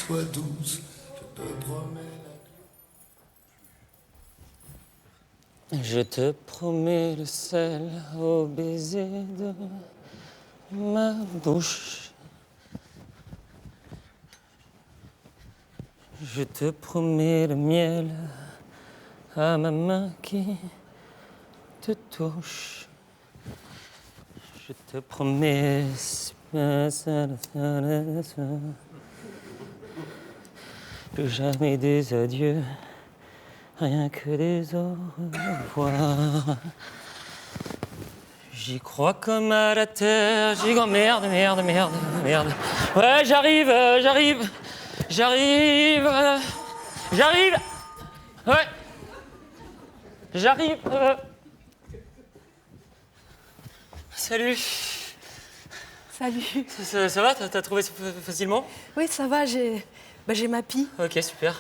sois douce, je te promets. Je te promets le sel au baiser de ma bouche. Je te promets le miel à ma main qui te touche. Je te promets que jamais des adieux, rien que des au revoir. J'y crois comme à la terre, j'y crois... Merde. Ouais, j'arrive. Ouais. J'arrive. Salut. Salut. Ça va? T'as trouvé facilement? Oui, ça va, j'ai ma pie. Ok, super.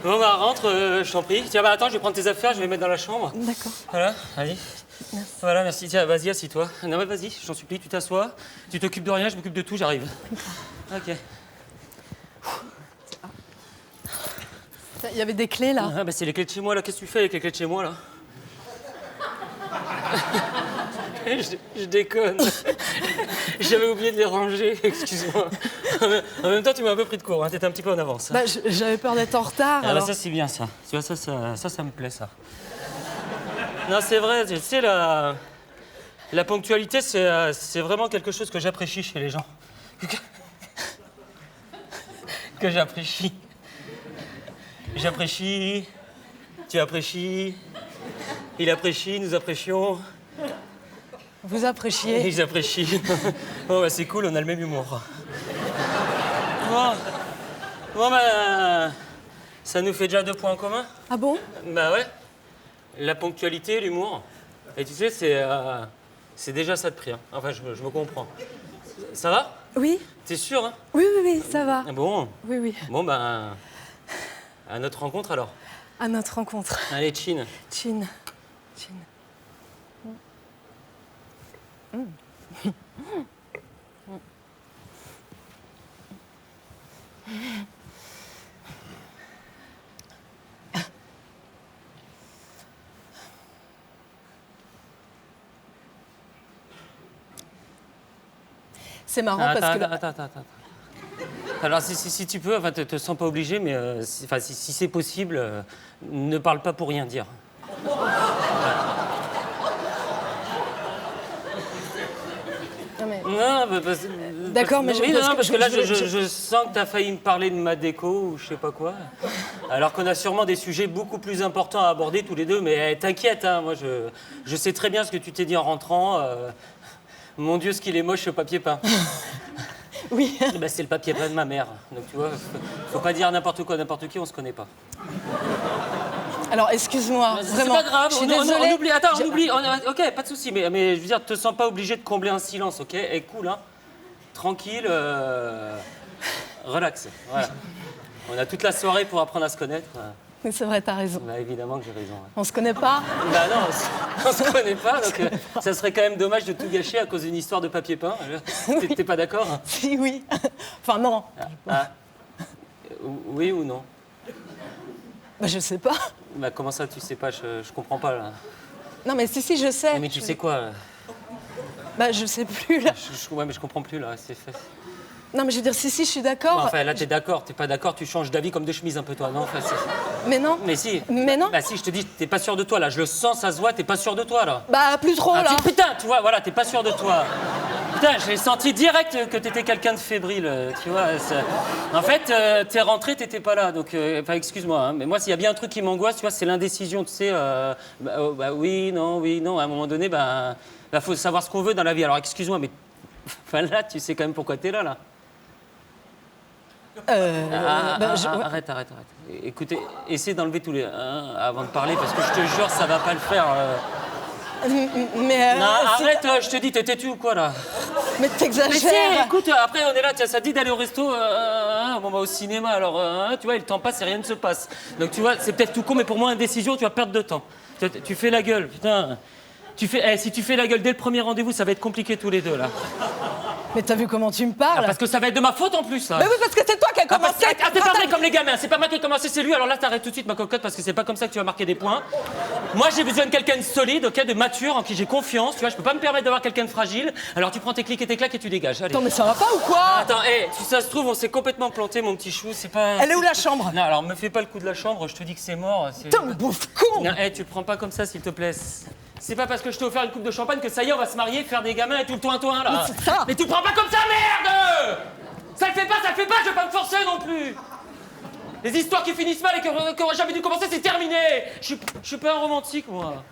Bon, bah, rentre, je t'en prie. Tiens, bah, attends, je vais prendre tes affaires, je vais les mettre dans la chambre. D'accord. Voilà, allez. Merci. Voilà, merci. Tiens, vas-y, assis-toi. Non, mais vas-y, j'en supplie, tu t'assois. Tu t'occupes de rien, je m'occupe de tout, j'arrive. Ok. Il y avait des clés, là. Ah, bah, c'est les clés de chez moi, là. Qu'est-ce que tu fais avec les clés de chez moi, là? Je déconne. J'avais oublié de les ranger, excuse-moi. En même temps, tu m'as un peu pris de court, hein. T'étais un petit peu en avance. Bah, j'avais peur d'être en retard, Ah, alors... bah, ça, c'est bien, ça. Tu vois, ça me plaît, ça. Non, c'est vrai, tu sais, la ponctualité, c'est vraiment quelque chose que j'apprécie chez les gens. Que j'apprécie. J'apprécie, tu apprécies, il apprécie, nous apprécions. Vous appréciez. Ils apprécient. Bon, bah, c'est cool, on a le même humour. Bon, bah, ça nous fait déjà 2 points en commun. Ah bon? Bah ouais. La ponctualité, l'humour. Et tu sais, c'est déjà ça de prix. Hein. Enfin, je me comprends. Ça va? Oui? T'es sûr, hein? Oui, ça va. Ah bon? Oui. Bon, bah, à notre rencontre, alors. À notre rencontre. Allez, chin. Chin. C'est marrant parce que... Attends. Alors, si tu peux, enfin, te sens pas obligé, mais si c'est possible, ne parle pas pour rien dire. Non, mais... Non, D'accord, mais parce que là, je sens que t'as failli me parler de ma déco ou je sais pas quoi. Alors qu'on a sûrement des sujets beaucoup plus importants à aborder tous les deux, mais t'inquiète, hein, moi, je sais très bien ce que tu t'es dit en rentrant. Mon Dieu, ce qu'il est moche, ce papier peint. Oui. Bah, c'est le papier peint de ma mère. Donc, tu vois, faut pas dire n'importe quoi, n'importe qui, on se connaît pas. Alors, excuse-moi, C'est vraiment. pas grave, Je suis on désolée. oublie. Attends, on oublie. Ok, pas de souci, mais je veux dire, te sens pas obligé de combler un silence, ok? Et cool, hein? Tranquille, relax. Voilà. On a toute la soirée pour apprendre à se connaître. Mais c'est vrai, t'as raison. Bah, évidemment que j'ai raison. Ouais. On se connaît pas? Bah non, on se connaît pas, donc ça serait quand même dommage de tout gâcher à cause d'une histoire de papier peint. T'es pas d'accord? Si, oui. Enfin, non. Oui ou non? Bah, je sais pas. Bah comment ça, tu sais pas? Je comprends pas, là. Non, mais si, je sais. Mais tu sais quoi, là? Bah, je sais plus, là. Ouais, mais je comprends plus, là. Non, mais je veux dire, si, je suis d'accord. Enfin, là, t'es d'accord, t'es pas d'accord, tu changes d'avis comme de chemise un peu, toi, non? Enfin, mais non. Mais si. Mais non. Bah si, je te dis, t'es pas sûr de toi, là. Je le sens, ça se voit, t'es pas sûr de toi, là. Bah, plus trop, là. Putain, tu vois, voilà, t'es pas sûr de toi. Putain, j'ai senti direct que t'étais quelqu'un de fébrile, tu vois. En fait, t'es rentré, t'étais pas là, donc... Enfin, excuse-moi, hein, mais moi, s'il y a bien un truc qui m'angoisse, tu vois, c'est l'indécision, tu sais. Oui, non, à un moment donné, faut savoir ce qu'on veut dans la vie. Alors, excuse-moi, mais... Enfin, là, tu sais quand même pourquoi t'es là. Arrête. Écoutez, essaie d'enlever tous les avant de parler, parce que je te jure, ça va pas le faire. Mais non, arrête, je te dis, t'es têtu ou quoi, là? Mais t'exagères. Mais si, écoute, après, on est là, tiens, ça te dit d'aller au resto, au cinéma, alors, tu vois, le temps passe et rien ne se passe. Donc, tu vois, c'est peut-être tout con, mais pour moi, indécision, tu vas perdre de temps. Tu fais la gueule, putain. Si tu fais la gueule dès le premier rendez-vous, ça va être compliqué tous les deux, là. Mais t'as vu comment tu me parles? Parce que ça va être de ma faute en plus, là. Mais oui, parce que c'est toi qui as commencé. T'es pas vrai comme les gamins, c'est pas moi qui ai commencé, c'est lui. Alors là, t'arrêtes tout de suite, ma cocotte, parce que c'est pas comme ça que tu vas marquer des points. Moi, j'ai besoin de quelqu'un de solide, ok, de mature, en qui j'ai confiance. Tu vois, je peux pas me permettre d'avoir quelqu'un de fragile. Alors tu prends tes clics et tes claques et tu dégages. Allez. Attends, mais ça va pas ou quoi? Attends, si ça se trouve, on s'est complètement planté, mon petit chou. C'est pas. Elle est où la chambre? Non, alors me fais pas le coup de la chambre. Je te dis que c'est mort. Putain, mais bouffe con! Non, tu le prends pas comme ça, s'il te plaît. C'est pas parce que je t'ai offert une coupe de champagne que ça y est, on va se marier, faire des gamins et tout le toin là. Mais c'est ça. Mais tu le prends pas comme ça, merde! Ça le fait pas, je vais pas me forcer non plus. Les histoires qui finissent mal et qui auraient jamais dû commencer, c'est terminé. Je suis pas un romantique, moi.